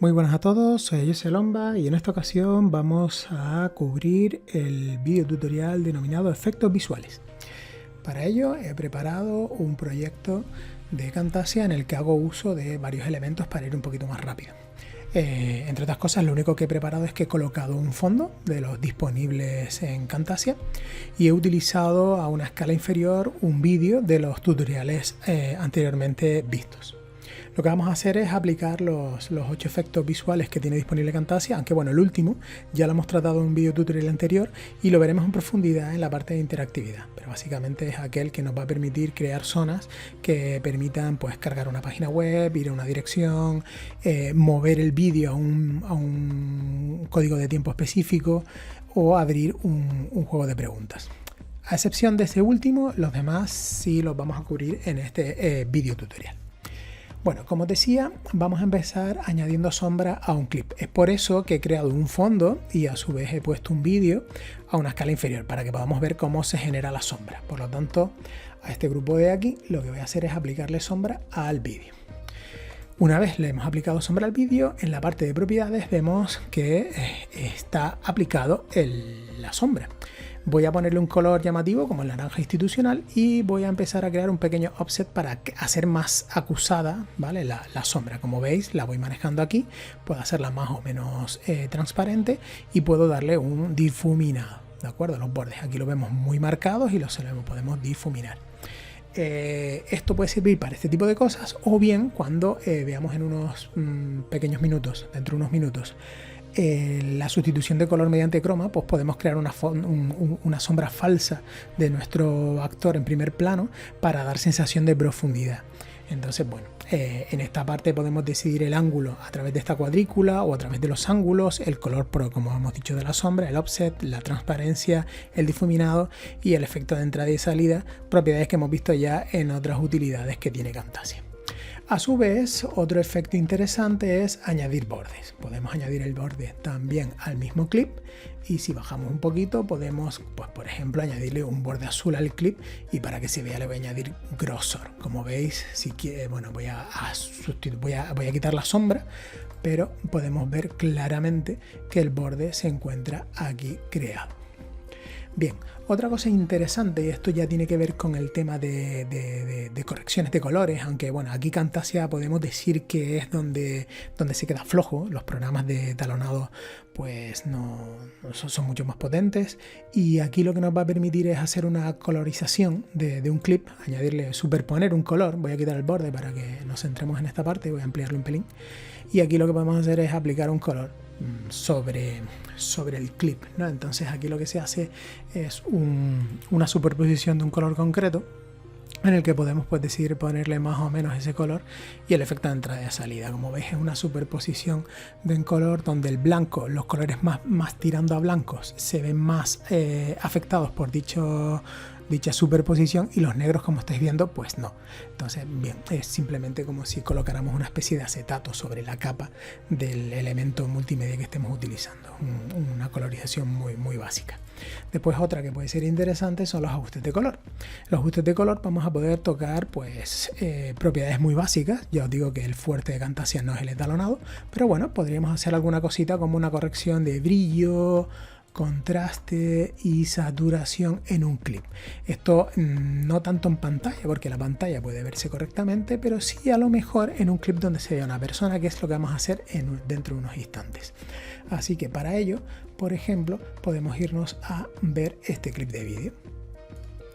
Muy buenas a todos, soy José Lomba y en esta ocasión vamos a cubrir el vídeo tutorial denominado efectos visuales. Para ello he preparado un proyecto de Camtasia en el que hago uso de varios elementos para ir un poquito más rápido. Entre otras cosas, lo único que he preparado es que he colocado un fondo de los disponibles en Camtasia y he utilizado a una escala inferior un vídeo de los tutoriales anteriormente vistos. Lo que vamos a hacer es aplicar los 8 efectos visuales que tiene disponible Camtasia, aunque bueno, el último ya lo hemos tratado en un video tutorial anterior y lo veremos en profundidad en la parte de interactividad, pero básicamente es aquel que nos va a permitir crear zonas que permitan pues cargar una página web, ir a una dirección, mover el vídeo a un código de tiempo específico o abrir un juego de preguntas. A excepción de este último, los demás sí los vamos a cubrir en este video tutorial. Bueno, como decía, vamos a empezar añadiendo sombra a un clip. Es por eso que he creado un fondo y a su vez he puesto un vídeo a una escala inferior para que podamos ver cómo se genera la sombra. Por lo tanto, a este grupo de aquí lo que voy a hacer es aplicarle sombra al vídeo. Una vez le hemos aplicado sombra al vídeo, en la parte de propiedades vemos que está aplicado la sombra. Voy a ponerle un color llamativo como el naranja institucional y voy a empezar a crear un pequeño offset para hacer más acusada, ¿vale? la sombra. Como veis, la voy manejando aquí, puedo hacerla más o menos transparente y puedo darle un difuminado, ¿de acuerdo? Los bordes aquí lo vemos muy marcados y los podemos difuminar. Esto puede servir para este tipo de cosas o bien cuando veamos en unos pequeños minutos, dentro de unos minutos, la sustitución de color mediante croma, pues podemos crear una sombra falsa de nuestro actor en primer plano para dar sensación de profundidad. Entonces, bueno, en esta parte podemos decidir el ángulo a través de esta cuadrícula o a través de los ángulos, el color pro, como hemos dicho, de la sombra, el offset, la transparencia, el difuminado y el efecto de entrada y salida, propiedades que hemos visto ya en otras utilidades que tiene Camtasia. A su vez, otro efecto interesante es añadir bordes. Podemos añadir el borde también al mismo clip y si bajamos un poquito podemos, pues, por ejemplo, añadirle un borde azul al clip y para que se vea le voy a añadir grosor. Como veis, si quiere, bueno, voy a quitar la sombra, pero podemos ver claramente que el borde se encuentra aquí creado. Bien, otra cosa interesante, y esto ya tiene que ver con el tema de correcciones de colores, aunque bueno, aquí Camtasia podemos decir que es donde se queda flojo. Los programas de talonado pues no son mucho más potentes y aquí lo que nos va a permitir es hacer una colorización de un clip, superponer un color. Voy a quitar el borde para que nos centremos en esta parte, voy a ampliarlo un pelín y aquí lo que podemos hacer es aplicar un color sobre el clip, ¿no? Entonces aquí lo que se hace es una superposición de un color concreto en el que podemos pues decidir ponerle más o menos ese color y el efecto de entrada y salida. Como veis, es una superposición de un color donde el blanco, los colores más tirando a blancos se ven más afectados por dicha superposición y los negros, como estáis viendo, pues no. Entonces, bien, es simplemente como si colocáramos una especie de acetato sobre la capa del elemento multimedia que estemos utilizando. Una colorización muy básica. Después, otra que puede ser interesante son los ajustes de color. Los ajustes de color vamos a poder tocar pues propiedades muy básicas. Ya os digo que el fuerte de Camtasia no es el etalonado, pero bueno, podríamos hacer alguna cosita como una corrección de brillo, contraste y saturación en un clip. Esto no tanto en pantalla, porque la pantalla puede verse correctamente, pero sí a lo mejor en un clip donde se vea una persona, que es lo que vamos a hacer dentro de unos instantes. Así que para ello, por ejemplo, podemos irnos a ver este clip de vídeo.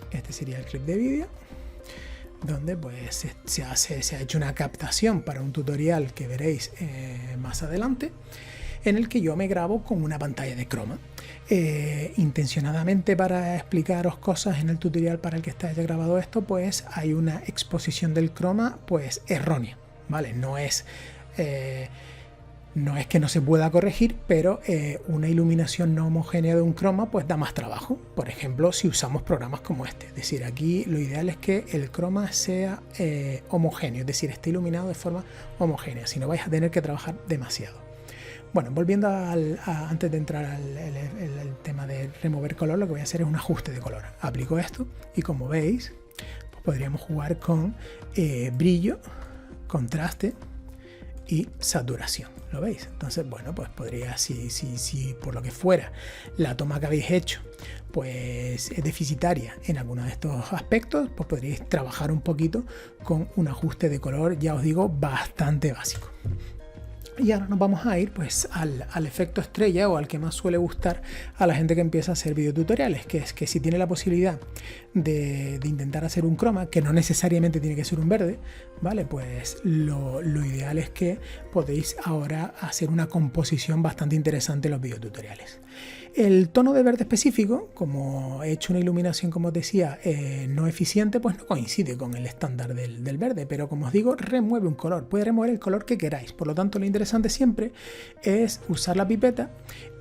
Este sería el clip de vídeo, donde pues se ha hecho una captación para un tutorial que veréis más adelante, en el que yo me grabo con una pantalla de croma. Intencionadamente, para explicaros cosas en el tutorial para el que haya grabado esto, pues hay una exposición del croma pues errónea, ¿vale? No es que no se pueda corregir, pero una iluminación no homogénea de un croma pues da más trabajo. Por ejemplo, si usamos programas como este. Es decir, aquí lo ideal es que el croma sea homogéneo, es decir, esté iluminado de forma homogénea, si no vais a tener que trabajar demasiado. Bueno, volviendo antes de entrar al tema de remover color, lo que voy a hacer es un ajuste de color. Aplico esto y como veis, pues podríamos jugar con brillo, contraste y saturación. ¿Lo veis? Entonces, bueno, pues podría, si por lo que fuera la toma que habéis hecho pues es deficitaria en alguno de estos aspectos, pues podríais trabajar un poquito con un ajuste de color, ya os digo, bastante básico. Y ahora nos vamos a ir pues al efecto estrella, o al que más suele gustar a la gente que empieza a hacer videotutoriales, que es que si tiene la posibilidad de intentar hacer un croma, que no necesariamente tiene que ser un verde, ¿vale? Pues lo ideal es que podéis ahora hacer una composición bastante interesante en los videotutoriales. El tono de verde específico, como he hecho una iluminación, como os decía, no eficiente, pues no coincide con el estándar del verde, pero como os digo, remueve un color, puede remover el color que queráis. Por lo tanto, lo interesante siempre es usar la pipeta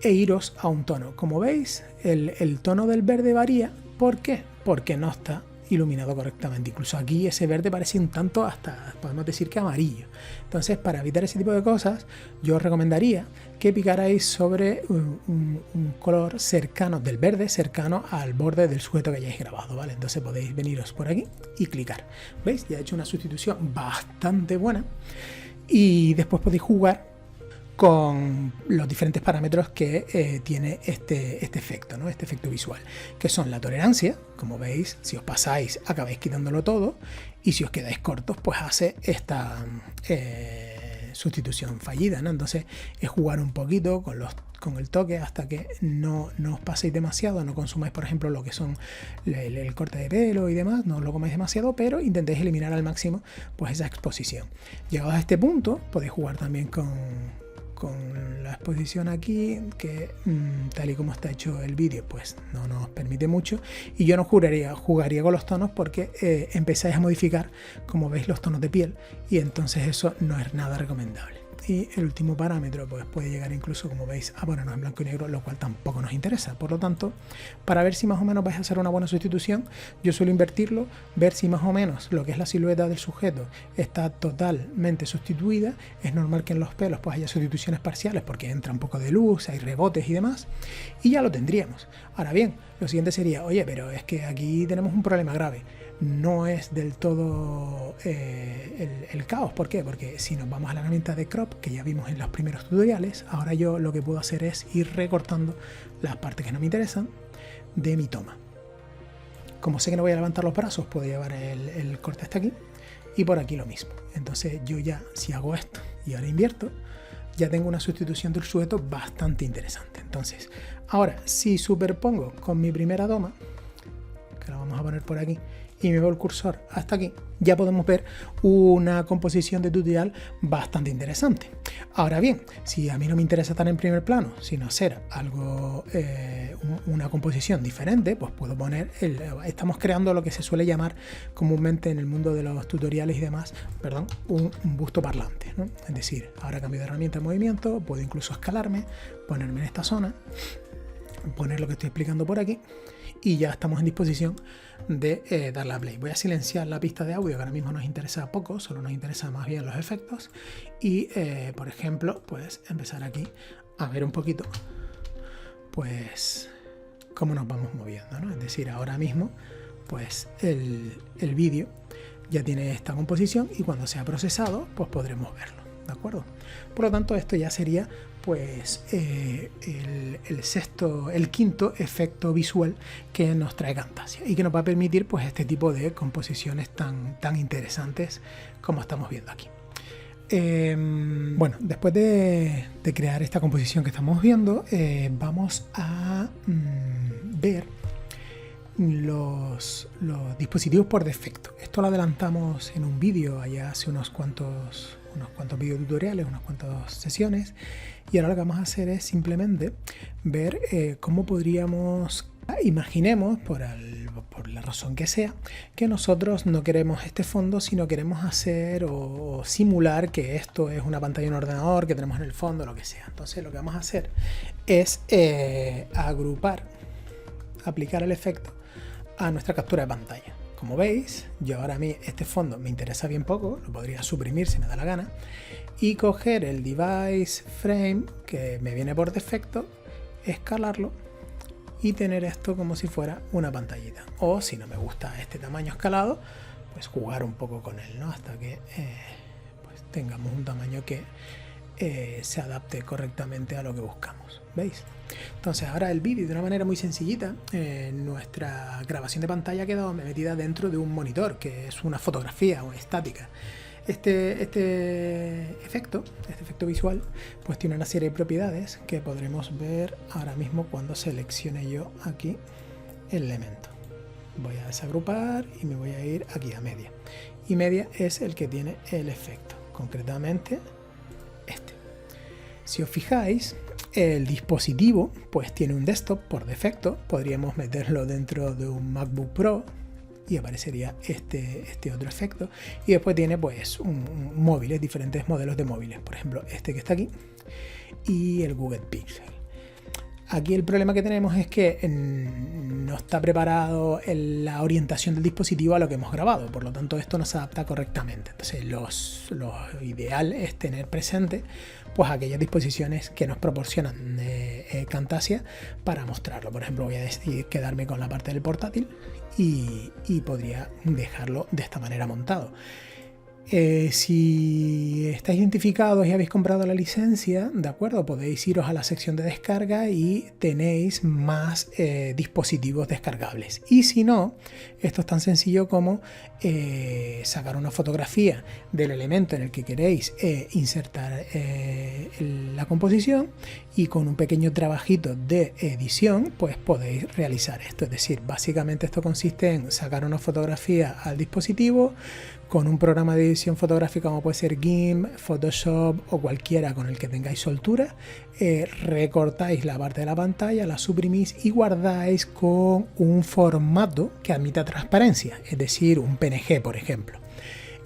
e iros a un tono. Como veis, el tono del verde varía. ¿Por qué? Porque no está iluminado correctamente. Incluso aquí ese verde parece un tanto, hasta podemos decir que amarillo. Entonces, para evitar ese tipo de cosas, yo os recomendaría que picarais sobre un color cercano del verde, cercano al borde del sujeto que hayáis grabado, ¿vale? Entonces podéis veniros por aquí y clicar. ¿Veis? Ya he hecho una sustitución bastante buena, y después podéis jugar con los diferentes parámetros que tiene este efecto, ¿no? Este efecto visual, que son la tolerancia. Como veis, si os pasáis acabáis quitándolo todo, y si os quedáis cortos pues hace esta sustitución fallida, ¿no? Entonces es jugar un poquito con el toque hasta que no os paséis demasiado, no consumáis por ejemplo lo que son el corte de pelo y demás, no os lo comáis demasiado, pero intentéis eliminar al máximo pues esa exposición. Llegados a este punto podéis jugar también con la exposición aquí, que tal y como está hecho el vídeo pues no nos permite mucho, y yo no jugaría con los tonos, porque empezáis a modificar, como veis, los tonos de piel, y entonces eso no es nada recomendable. Y el último parámetro pues puede llegar incluso, como veis, a ponernos en blanco y negro, lo cual tampoco nos interesa. Por lo tanto, para ver si más o menos vais a hacer una buena sustitución, yo suelo invertirlo, ver si más o menos lo que es la silueta del sujeto está totalmente sustituida. Es normal que en los pelos pues haya sustituciones parciales, porque entra un poco de luz, hay rebotes y demás, y ya lo tendríamos. Ahora bien, lo siguiente sería, oye, pero es que aquí tenemos un problema grave. No es del todo el caos. ¿Por qué? Porque si nos vamos a la herramienta de crop, que ya vimos en los primeros tutoriales, ahora yo lo que puedo hacer es ir recortando las partes que no me interesan de mi toma. Como sé que no voy a levantar los brazos, puedo llevar el corte hasta aquí, y por aquí lo mismo. Entonces yo ya, si hago esto y ahora invierto, ya tengo una sustitución del sujeto bastante interesante. Entonces, ahora si superpongo con mi primera toma, que la vamos a poner por aquí, y me voy el cursor hasta aquí, ya podemos ver una composición de tutorial bastante interesante. Ahora bien, si a mí no me interesa estar en primer plano, sino hacer algo, una composición diferente, pues puedo poner, estamos creando lo que se suele llamar comúnmente en el mundo de los tutoriales y demás, perdón, un busto parlante, ¿no? Es decir, ahora cambio de herramienta de movimiento, puedo incluso escalarme, ponerme en esta zona, poner lo que estoy explicando por aquí, y ya estamos en disposición de darle a play. Voy a silenciar la pista de audio, que ahora mismo nos interesa poco, solo nos interesa más bien los efectos, y por ejemplo pues empezar aquí a ver un poquito pues cómo nos vamos moviendo, ¿no? Es decir, ahora mismo pues el vídeo ya tiene esta composición, y cuando sea procesado pues podremos verlo, ¿de acuerdo? Por lo tanto, esto ya sería pues el quinto efecto visual que nos trae Camtasia, y que nos va a permitir pues este tipo de composiciones tan interesantes como estamos viendo aquí. Bueno, después de crear esta composición que estamos viendo, vamos a ver los dispositivos por defecto. Esto lo adelantamos en un vídeo allá hace unos cuantos videotutoriales, unas cuantas sesiones, y ahora lo que vamos a hacer es simplemente ver cómo podríamos, imaginemos por la razón que sea, que nosotros no queremos este fondo, sino queremos hacer o simular que esto es una pantalla de un ordenador que tenemos en el fondo, lo que sea. Entonces lo que vamos a hacer es agrupar, aplicar el efecto a nuestra captura de pantalla. Como veis, yo ahora a mí este fondo me interesa bien poco, lo podría suprimir si me da la gana, y coger el device frame que me viene por defecto, escalarlo y tener esto como si fuera una pantallita. O si no me gusta este tamaño escalado, pues jugar un poco con él, ¿no? Hasta que pues tengamos un tamaño que se adapte correctamente a lo que buscamos. ¿Veis? Entonces ahora el vídeo de una manera muy sencillita, nuestra grabación de pantalla ha quedado metida dentro de un monitor, que es una fotografía o estática. Este efecto visual, pues tiene una serie de propiedades que podremos ver ahora mismo cuando seleccione yo aquí el elemento. Voy a desagrupar y me voy a ir aquí a media. Y media es el que tiene el efecto, concretamente este. Si os fijáis, el dispositivo pues tiene un desktop por defecto. Podríamos meterlo dentro de un MacBook Pro y aparecería este otro efecto. Y después tiene pues móviles, diferentes modelos de móviles. Por ejemplo, este que está aquí y el Google Pixel. Aquí el problema que tenemos es que no está preparado la orientación del dispositivo a lo que hemos grabado, por lo tanto esto no se adapta correctamente. Entonces lo ideal es tener presente pues aquellas disposiciones que nos proporcionan Camtasia para mostrarlo. Por ejemplo, voy a decidir quedarme con la parte del portátil y podría dejarlo de esta manera montado. Si estáis identificados y habéis comprado la licencia, de acuerdo, podéis iros a la sección de descarga y tenéis más dispositivos descargables. Y si no, esto es tan sencillo como sacar una fotografía del elemento en el que queréis insertar la composición, y con un pequeño trabajito de edición pues podéis realizar esto. Es decir, básicamente esto consiste en sacar una fotografía al dispositivo con un programa de edición fotográfica como puede ser GIMP, Photoshop o cualquiera con el que tengáis soltura. Recortáis la parte de la pantalla, la suprimís y guardáis con un formato que admita transparencia, es decir, un PNG, por ejemplo.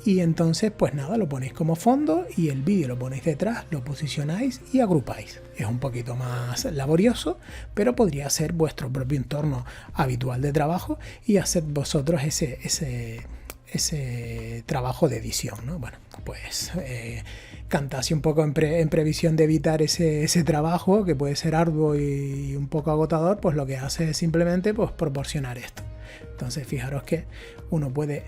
Y entonces pues nada, lo ponéis como fondo y el vídeo lo ponéis detrás, lo posicionáis y agrupáis. Es un poquito más laborioso, pero podría ser vuestro propio entorno habitual de trabajo y hacer vosotros ese trabajo de edición, ¿no? Bueno, pues Camtasia un poco en previsión de evitar ese trabajo que puede ser arduo y un poco agotador, pues lo que hace es simplemente pues proporcionar esto. Entonces fijaros que uno puede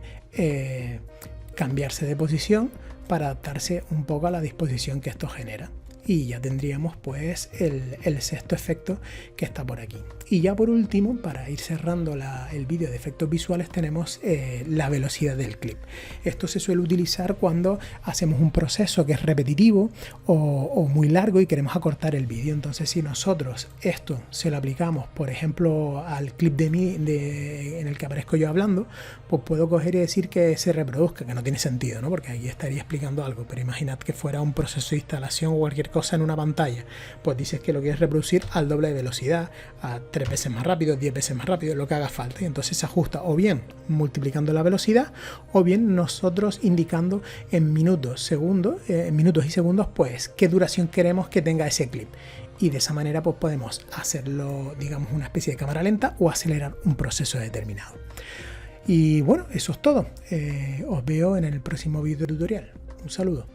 cambiarse de posición para adaptarse un poco a la disposición que esto genera. Y ya tendríamos pues el sexto efecto que está por aquí. Y ya por último, para ir cerrando el vídeo de efectos visuales, tenemos la velocidad del clip. Esto se suele utilizar cuando hacemos un proceso que es repetitivo o muy largo y queremos acortar el vídeo. Entonces si nosotros esto se lo aplicamos, por ejemplo, al clip de mí en el que aparezco yo hablando, pues puedo coger y decir que se reproduzca, que no tiene sentido, ¿no? Porque ahí estaría explicando algo. Pero imaginad que fuera un proceso de instalación o cualquier cosa en una pantalla, pues dices que lo quieres reproducir al doble de velocidad, a 3 veces más rápido, 10 veces más rápido, lo que haga falta, y entonces se ajusta o bien multiplicando la velocidad o bien nosotros indicando en minutos y segundos pues qué duración queremos que tenga ese clip, y de esa manera pues podemos hacerlo, digamos, una especie de cámara lenta o acelerar un proceso determinado. Y bueno, eso es todo. Os veo en el próximo video tutorial. Un saludo.